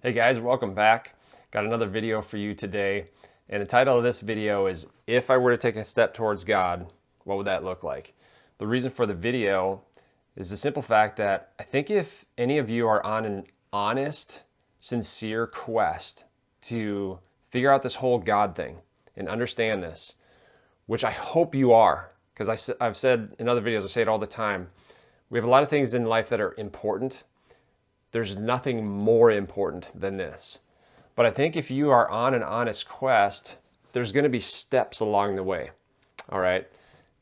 Hey guys, welcome back. Got another video for you today. And the title of this video is, if I were to take a step towards God, what would that look like? The reason for the video is the simple fact that I think if any of you are on an honest, sincere quest to figure out this whole God thing and understand this, which I hope you are, because I've said in other videos, I say it all the time, we have a lot of things in life that are important. There's nothing more important than this. But I think if you are on an honest quest, there's going to be steps along the way. All right.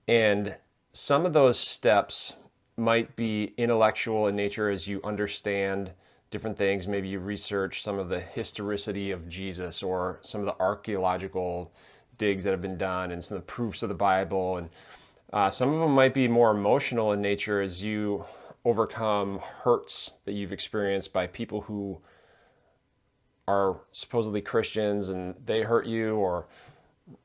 And some of those steps might be intellectual in nature as you understand different things. Maybe you research some of the historicity of Jesus or some of the archaeological digs that have been done and some of the proofs of the Bible. And some of them might be more emotional in nature as you overcome hurts that you've experienced by people who are supposedly Christians and they hurt you, or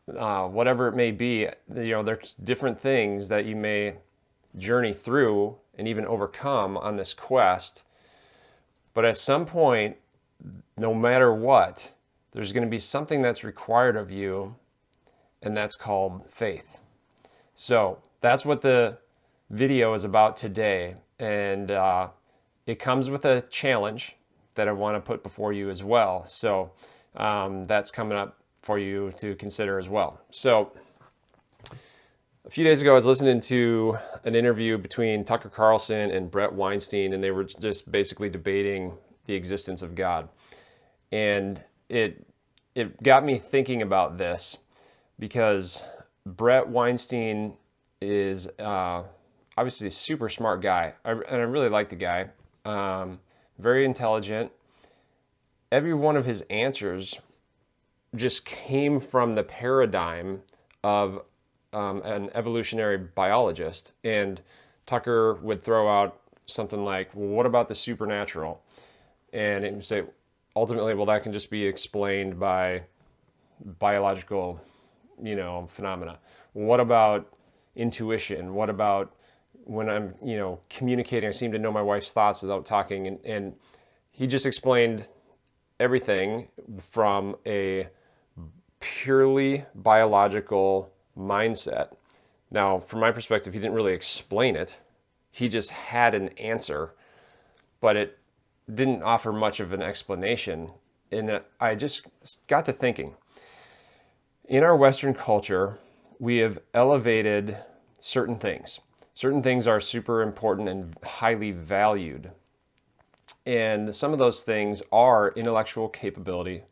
whatever it may be. There's different things that you may journey through and even overcome on this quest. But at some point, no matter what, there's going to be something that's required of you, and that's called faith. So that's what the video is about today. And it comes with a challenge that I want to put before you as well. So that's coming up for you to consider as well. So a few days ago, I was listening to an interview between Tucker Carlson and Brett Weinstein, and they were just basically debating the existence of God. And it got me thinking about this, because Brett Weinstein is obviously a super smart guy, and I really like the guy. Very intelligent. Every one of his answers just came from the paradigm of an evolutionary biologist. And Tucker would throw out something like, well, what about the supernatural? And it would say, ultimately, well, that can just be explained by biological, phenomena. What about intuition? What about when I'm, communicating, I seem to know my wife's thoughts without talking. And he just explained everything from a purely biological mindset. Now, from my perspective, he didn't really explain it. He just had an answer, but it didn't offer much of an explanation. And I just got to thinking, in our Western culture, we have elevated certain things. Certain things are super important and highly valued. And some of those things are intellectual capability.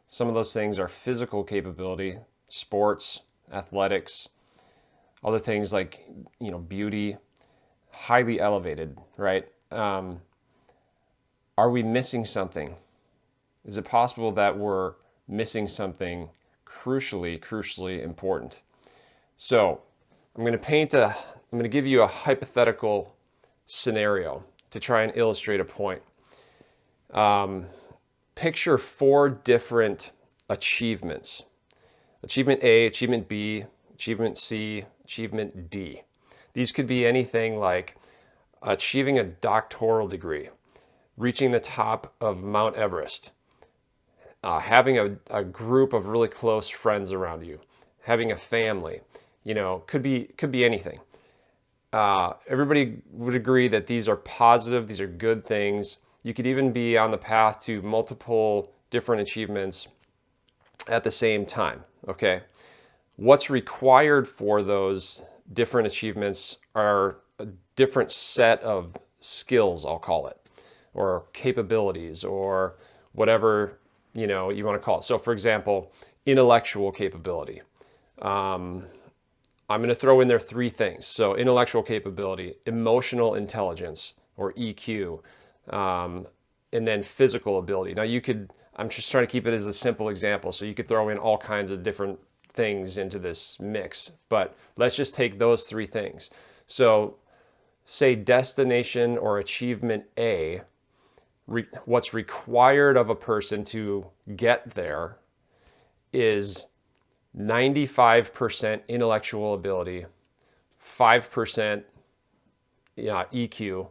Some of those things are physical capability, sports, athletics, other things like, beauty, highly elevated, right? Are we missing something? Is it possible that we're missing something crucially important? So I'm going to give you a hypothetical scenario to try and illustrate a point. Picture 4 different achievements. Achievement A, Achievement B, Achievement C, Achievement D. These could be anything like achieving a doctoral degree, reaching the top of Mount Everest, having a group of really close friends around you, having a family. Could be anything. Everybody would agree that these are positive, these are good things. You could even be on the path to multiple different achievements at the same time, okay? What's required for those different achievements are a different set of skills, I'll call it, or capabilities, or whatever, you want to call it. So for example, intellectual capability. I'm going to throw in there 3 things. So intellectual capability, emotional intelligence, or EQ, and then physical ability. Now I'm just trying to keep it as a simple example, so you could throw in all kinds of different things into this mix, but let's just take those 3 things. So say destination or achievement A, what's required of a person to get there is 95% intellectual ability, 5% EQ,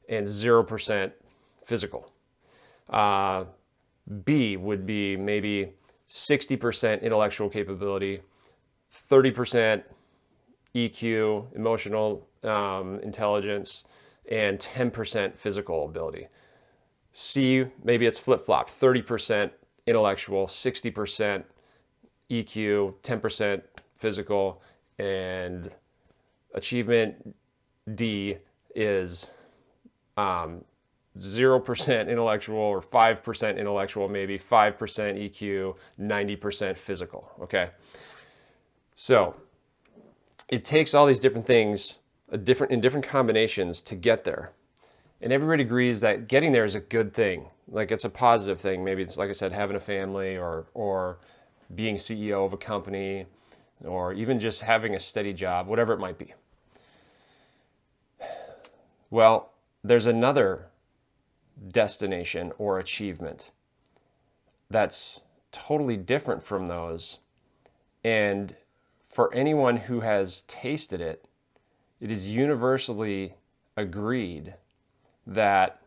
and 0% physical. B would be maybe 60% intellectual capability, 30% EQ, emotional intelligence, and 10% physical ability. C, maybe it's flip-flopped, 30% intellectual, 60% EQ, 10% physical, and achievement D is 0% intellectual or 5% intellectual, maybe 5% EQ, 90% physical, okay? So it takes all these different things in different combinations to get there. And everybody agrees that getting there is a good thing. Like it's a positive thing. Maybe it's, like I said, having a family or being CEO of a company or even just having a steady job, whatever it might be. Well, there's another destination or achievement that's totally different from those. And for anyone who has tasted it, it is universally agreed that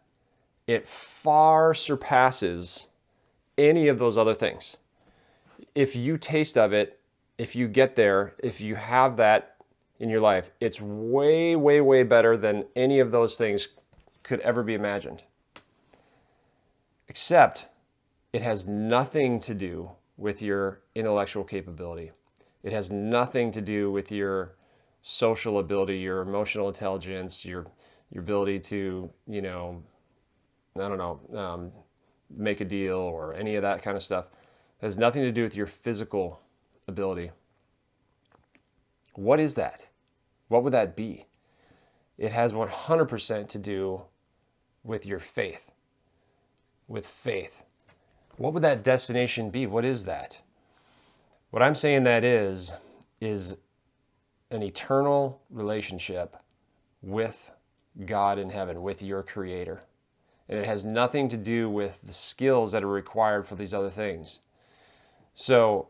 it far surpasses any of those other things. If you taste of it, if you get there, if you have that in your life, it's way, way, way better than any of those things could ever be imagined. Except it has nothing to do with your intellectual capability. It has nothing to do with your social ability, your emotional intelligence, your ability to, make a deal or any of that kind of stuff. It has nothing to do with your physical ability. What is that? What would that be? It has 100% to do with your faith. With faith. What would that destination be? What is that? What I'm saying that is an eternal relationship with God in heaven, with your Creator. And it has nothing to do with the skills that are required for these other things. So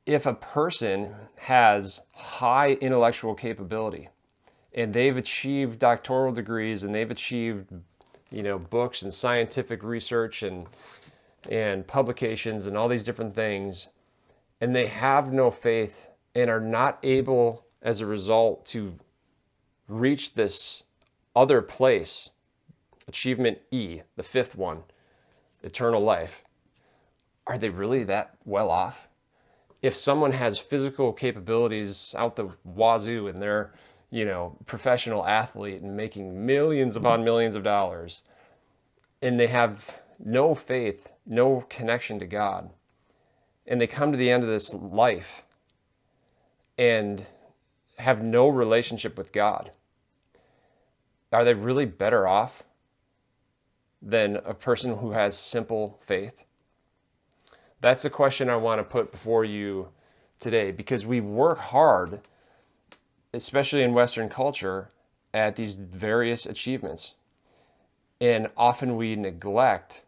if a person has high intellectual capability and they've achieved doctoral degrees and they've achieved, books and scientific research and publications and all these different things, and they have no faith and are not able, as a result, to reach this other place, achievement E, the fifth one, eternal life, are they really that well off? If someone has physical capabilities out the wazoo and they're, professional athlete and making millions upon millions of dollars, and they have no faith, no connection to God, and they come to the end of this life and have no relationship with God, are they really better off than a person who has simple faith? That's the question I want to put before you today, because we work hard, especially in Western culture, at these various achievements. And often we neglect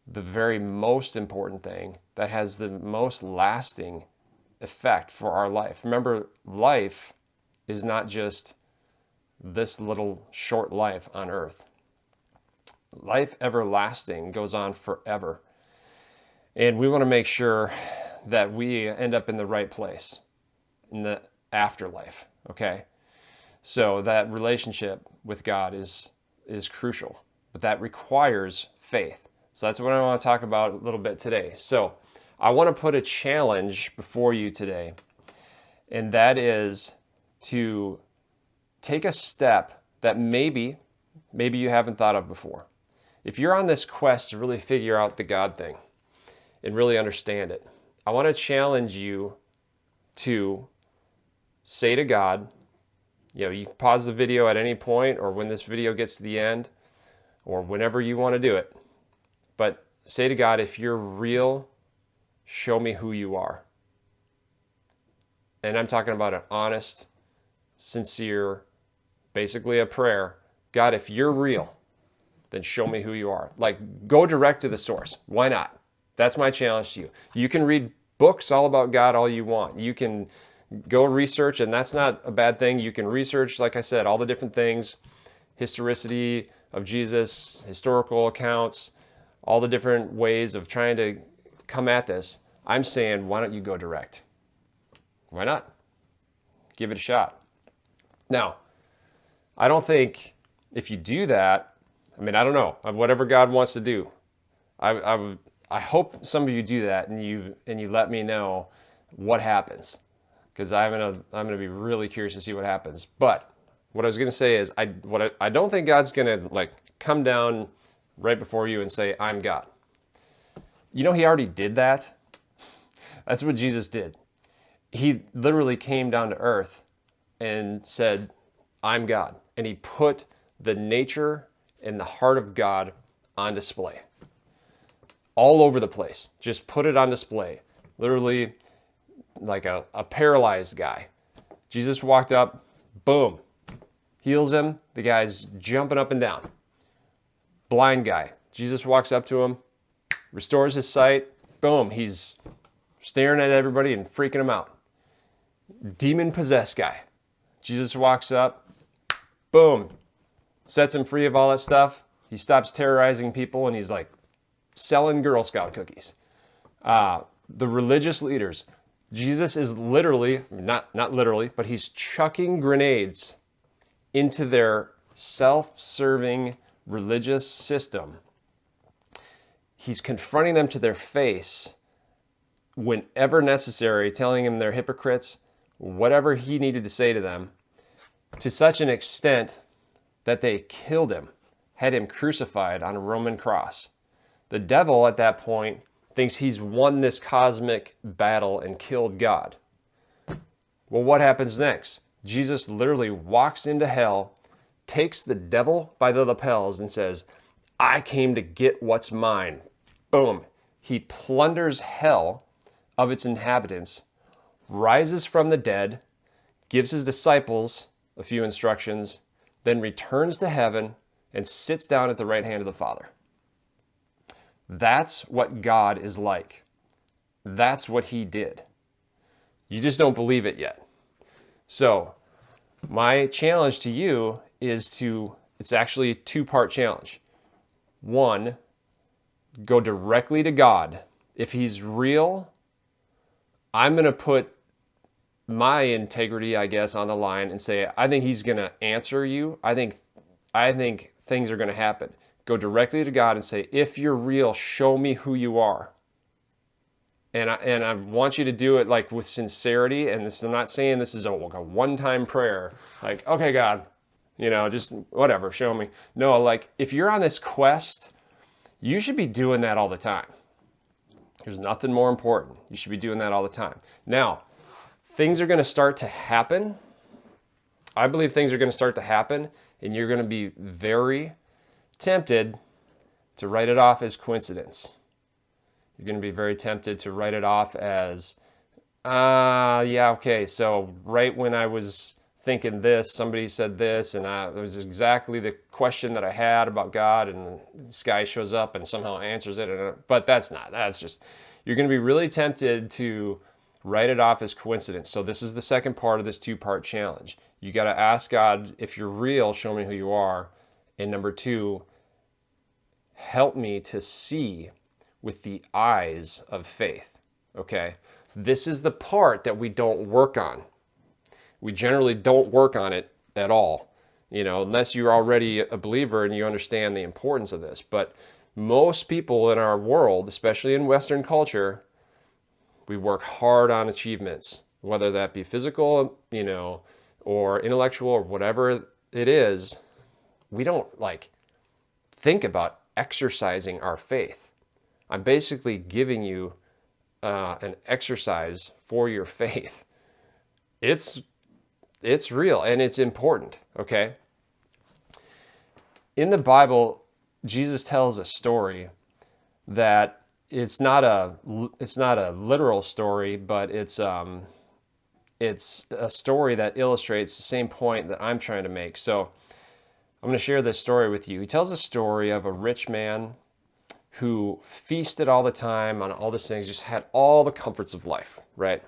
the very most important thing that has the most lasting effect for our life. Remember, life is not just this little short life on earth. Life everlasting goes on forever. And we want to make sure that we end up in the right place in the afterlife, okay? So that relationship with God is crucial, but that requires faith. So that's what I want to talk about a little bit today. So I want to put a challenge before you today, and that is to take a step that maybe you haven't thought of before. If you're on this quest to really figure out the God thing and really understand it, I want to challenge you to say to God, you can pause the video at any point or when this video gets to the end or whenever you want to do it. But say to God, if you're real, show me who you are. And I'm talking about an honest, sincere, basically a prayer. God, if you're real, then show me who you are. Like, go direct to the source. Why not? That's my challenge to you. You can read books all about God all you want. You can go research, and that's not a bad thing. You can research, like I said, all the different things, historicity of Jesus, historical accounts, all the different ways of trying to come at this, I'm saying, why don't you go direct? Why not? Give it a shot. Now, I don't think if you do that, I mean, I don't know, whatever God wants to do. I hope some of you do that and you let me know what happens, because I'm gonna be really curious to see what happens. But what I was gonna say is I don't think God's gonna like come down right before you and say, I'm God. You know, he already did that. That's what Jesus did. He literally came down to earth and said, I'm God. And he put the nature and the heart of God on display. All over the place. Just put it on display. Literally like a paralyzed guy. Jesus walked up, boom, heals him. The guy's jumping up and down. Blind guy. Jesus walks up to him, restores his sight. Boom, he's staring at everybody and freaking them out. Demon-possessed guy. Jesus walks up, boom, sets him free of all that stuff. He stops terrorizing people and he's like selling Girl Scout cookies. The religious leaders. Jesus is literally, not literally, but he's chucking grenades into their self-serving religious system. He's confronting them to their face whenever necessary, telling them they're hypocrites, whatever he needed to say to them, to such an extent that they killed him, had him crucified on a Roman cross. The devil at that point thinks he's won this cosmic battle and killed God. Well, what happens next? Jesus literally walks into hell, takes the devil by the lapels and says, I came to get what's mine. Boom. He plunders hell of its inhabitants, rises from the dead, gives his disciples a few instructions, then returns to heaven and sits down at the right hand of the Father. That's what God is like. That's what he did. You just don't believe it yet. So my challenge to you is it's actually a two-part challenge. One, go directly to God. If he's real, I'm going to put my integrity, I guess, on the line and say, I think he's going to answer you. I think things are going to happen. Go directly to God and say, if you're real, show me who you are. And I want you to do it like with sincerity. And I'm not saying this is a one-time prayer. Like, okay, God, just whatever, show me. No, like if you're on this quest, you should be doing that all the time. There's nothing more important. You should be doing that all the time. Now, things are going to start to happen. I believe things are going to start to happen, and you're going to be very tempted to write it off as coincidence. You're going to be very tempted to write it off as, yeah, okay, so right when I was thinking this, somebody said this, and it was exactly the question that I had about God, and this guy shows up and somehow answers it. But that's just, you're going to be really tempted to write it off as coincidence. So this is the second part of this two-part challenge. You got to ask God, if you're real, show me who you are. And number two, help me to see with the eyes of faith. Okay? This is the part that we don't work on. We generally don't work on it at all, unless you're already a believer and you understand the importance of this. But most people in our world, especially in Western culture, we work hard on achievements, whether that be physical, or intellectual or whatever it is. We don't think about exercising our faith. I'm basically giving you an exercise for your faith. It's real and it's important, okay? In the Bible, Jesus tells a story that it's not a literal story, but it's a story that illustrates the same point that I'm trying to make. So I'm going to share this story with you. He tells a story of a rich man who feasted all the time on all these things, just had all the comforts of life, right?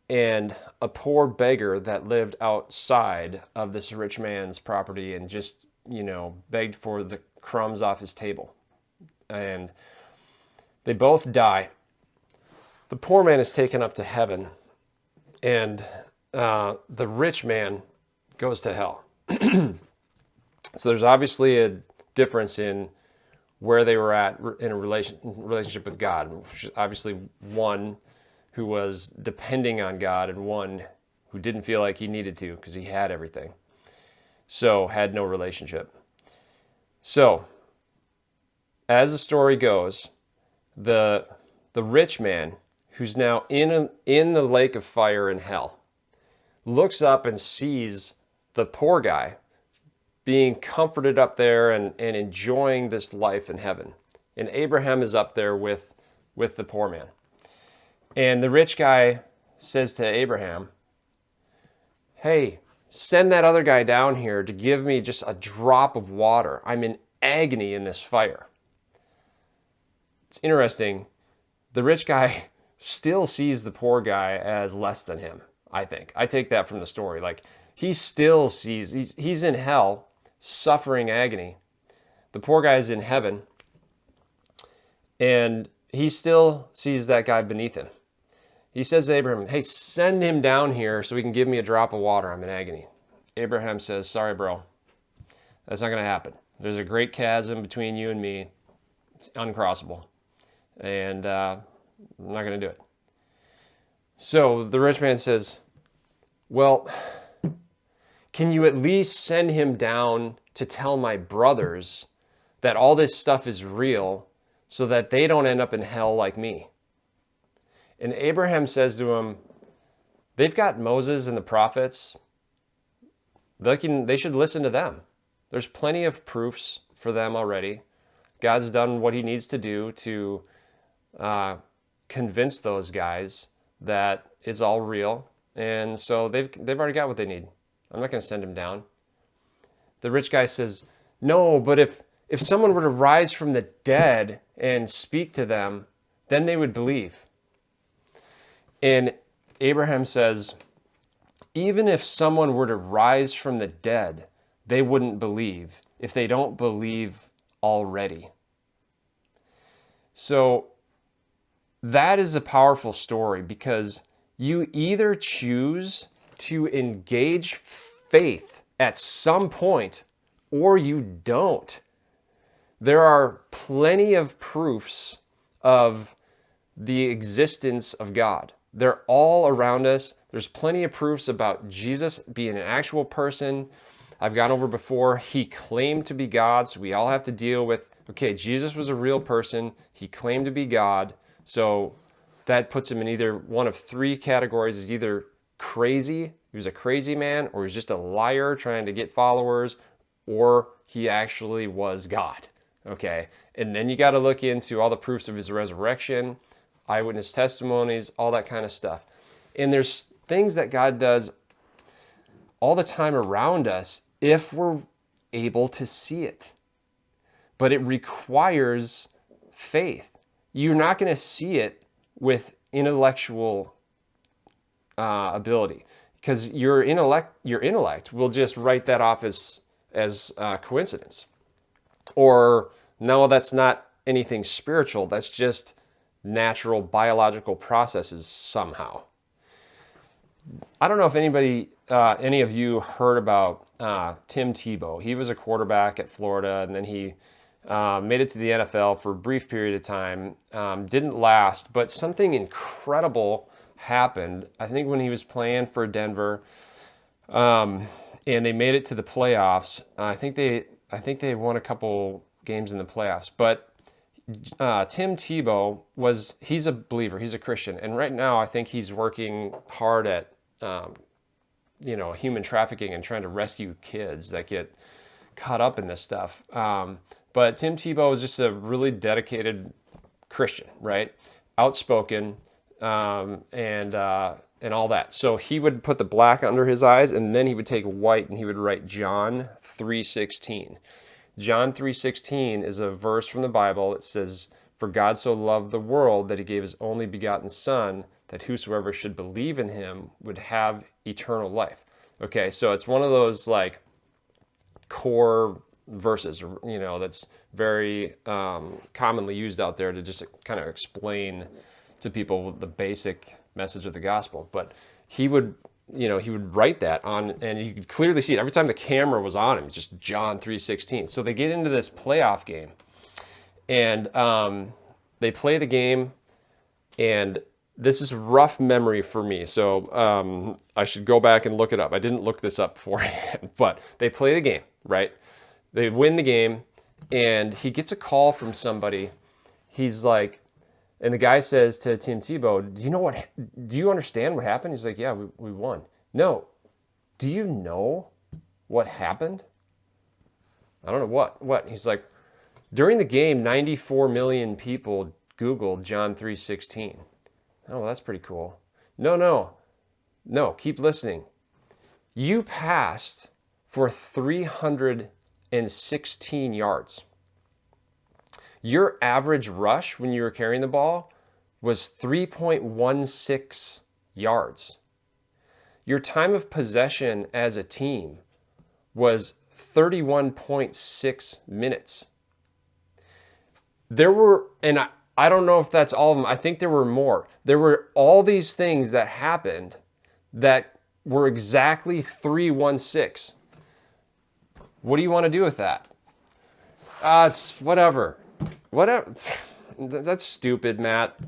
And a poor beggar that lived outside of this rich man's property and just, begged for the crumbs off his table. and they both die. The poor man is taken up to heaven, and the rich man goes to hell. So there's obviously a difference in where they were at in a relationship with God. Obviously, one who was depending on God and one who didn't feel like he needed to because he had everything. So had no relationship. So, as the story goes, the rich man, who's now in the lake of fire in hell, looks up and sees the poor guy being comforted up there and enjoying this life in heaven. And Abraham is up there with the poor man. And the rich guy says to Abraham, hey, send that other guy down here to give me just a drop of water. I'm in agony in this fire. It's interesting. The rich guy still sees the poor guy as less than him, I think. I take that from the story. Like, he still sees, he's in hell, suffering agony. The poor guy's in heaven, and he still sees that guy beneath him. He says to Abraham, hey, send him down here so he can give me a drop of water. I'm in agony. Abraham says, sorry, bro. That's not going to happen. There's a great chasm between you and me. It's uncrossable. And I'm not going to do it. So the rich man says, well, can you at least send him down to tell my brothers that all this stuff is real so that they don't end up in hell like me? And Abraham says to him, they've got Moses and the prophets. They should listen to them. There's plenty of proofs for them already. God's done what he needs to do to convince those guys that it's all real. And so they've already got what they need. I'm not going to send him down. The rich guy says, no, but if someone were to rise from the dead and speak to them, then they would believe. And Abraham says, even if someone were to rise from the dead, they wouldn't believe if they don't believe already. So that is a powerful story, because you either choose to engage faith at some point or you don't. There are plenty of proofs of the existence of God. They're all around us. There's plenty of proofs about Jesus being an actual person. I've gone over before, he claimed to be God, so we all have to deal with, okay, Jesus was a real person. He claimed to be God. So that puts him in either one of three categories. Is either crazy, he was a crazy man, or he's just a liar trying to get followers, or he actually was God. Okay, and then you got to look into all the proofs of his resurrection, eyewitness testimonies, all that kind of stuff. And there's things that God does all the time around us if we're able to see it. But it requires faith. You're not going to see it with intellectual ability, because your intellect will just write that off as coincidence. Or, no, that's not anything spiritual. That's just natural biological processes somehow. I don't know if any of you heard about Tim Tebow. He was a quarterback at Florida, and then he made it to the NFL for a brief period of time. Didn't last, but something incredible happened. I think when he was playing for Denver, and they made it to the playoffs. I think they won a couple games in the playoffs. But Tim Tebow he's a believer. He's a Christian, and right now I think he's working hard at human trafficking and trying to rescue kids that get caught up in this stuff. But Tim Tebow is just a really dedicated Christian, right? Outspoken, and all that. So he would put the black under his eyes, and then he would take white and he would write John 3:16. John 3:16 is a verse from the Bible. It says, "For God so loved the world that he gave his only begotten Son, that whosoever should believe in him would have eternal life." Okay, so it's one of those like core verses, that's very commonly used out there to just kind of explain to people the basic message of the gospel. But he would, he would write that on, and you could clearly see it every time the camera was on him. It's just John 3:16. So they get into this playoff game, and they play the game, and this is rough memory for me, so I should go back and look it up. I didn't look this up beforehand, but they play the game, right? They win the game, and he gets a call from somebody. He's like, and the guy says to Tim Tebow, do you understand what happened? He's like, yeah, we won. No. Do you know what happened? I don't know what. He's like, during the game, 94 million people Googled John 3:16. Oh, well, that's pretty cool. No, keep listening. You passed for 316 yards. Your average rush when you were carrying the ball was 3.16 yards. Your time of possession as a team was 31.6 minutes. There were, and I don't know if that's all of them. I think there were more. There were all these things that happened that were exactly 316. What do you want to do with that? It's whatever. Whatever. That's stupid, Matt.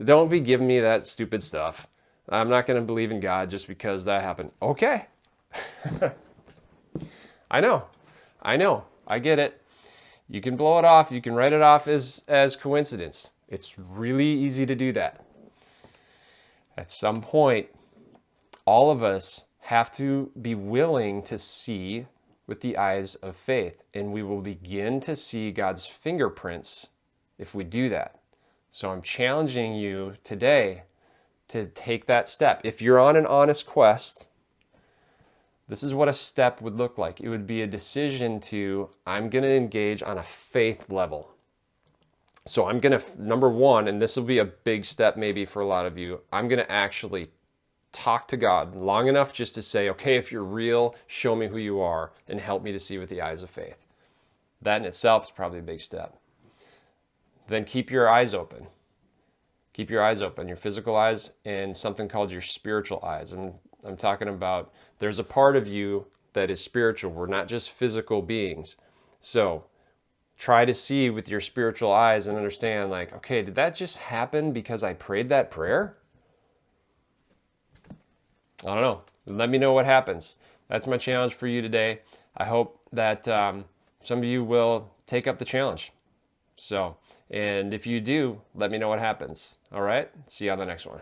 Don't be giving me that stupid stuff. I'm not going to believe in God just because that happened. Okay. I know. I get it. You can blow it off. You can write it off as coincidence. It's really easy to do that. At some point, all of us have to be willing to see with the eyes of faith, and we will begin to see God's fingerprints if we do that. So I'm challenging you today to take that step. If you're on an honest quest, this is what a step would look like. It would be a decision to, I'm going to engage on a faith level. So I'm going to, number one, and this will be a big step maybe for a lot of you, I'm going to actually talk to God long enough just to say, okay, if you're real, show me who you are and help me to see with the eyes of faith. That in itself is probably a big step. Then keep your eyes open. Keep your eyes open, your physical eyes and something called your spiritual eyes. And I'm talking about there's a part of you that is spiritual. We're not just physical beings. So try to see with your spiritual eyes and understand, like, okay, did that just happen because I prayed that prayer? I don't know. Let me know what happens. That's my challenge for you today. I hope that some of you will take up the challenge. So, and if you do, let me know what happens. All right? See you on the next one.